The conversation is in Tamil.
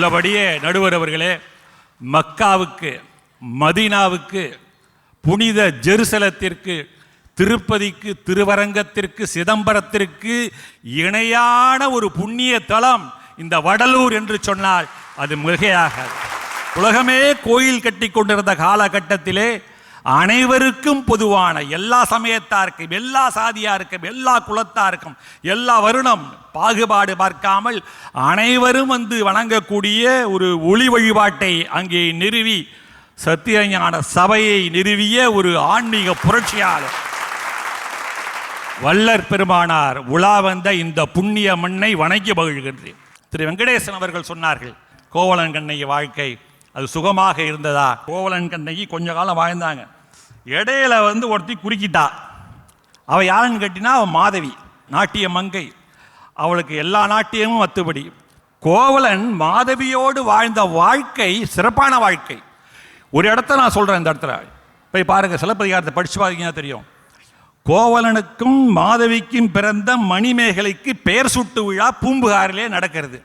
உள்ளபடியே நடுவர் அவர்களே, மக்காவுக்கு, மதீனாவுக்கு, புனித ஜெருசலத்திற்கு, திருப்பதிக்கு, திருவரங்கத்திற்கு, சிதம்பரத்திற்கு இணையான ஒரு புண்ணிய தலம் இந்த வடலூர் என்று சொன்னால் அது மிகையாகாது. உலகமே கோயில் கட்டி கொண்டிருந்த காலகட்டத்திலே அனைவருக்கும் பொதுவான, எல்லா சமயத்தாருக்கும், எல்லா சாதியாருக்கும், எல்லா குலத்தாருக்கும், எல்லா வருணம் பாகுபாடு பார்க்காமல் அனைவரும் வந்து வணங்கக்கூடிய ஒரு ஒளி வழிபாட்டை அங்கே நிறுவி சத்தியஞான சபையை நிறுவிய ஒரு ஆன்மீக புரட்சியாளர் வள்ளற் பெருமானார் உலா வந்த இந்த புண்ணிய மண்ணை வணங்கி மகிழ்கின்றேன். திரு வெங்கடேசன் அவர்கள் சொன்னார்கள், கோவலன் கண்ணகி வாழ்க்கை அது சுகமாக இருந்ததா? கோவலன் கண்ணகி கொஞ்ச காலம் வாழ்ந்தாங்க. இடையில வந்து ஒருத்தி குறுக்கிட்டா. அவள் யாருன்னு கேட்டினா அவள் மாதவி, நாட்டிய மங்கை. அவளுக்கு எல்லா நாட்டியமும் அத்துபடி. கோவலன் மாதவியோடு வாழ்ந்த வாழ்க்கை சிறப்பான வாழ்க்கை. ஒரு இடத்த நான் சொல்கிறேன், இந்த இடத்துல போய் பாருங்கள், சிலப்பதிகாரத்தை படித்து பார்த்தீங்கன்னா தெரியும். கோவலனுக்கும் மாதவிக்கும் பிறந்த மணிமேகலைக்கு பெயர் சூட்டு விழா பூம்புகாரிலே நடக்கிறது.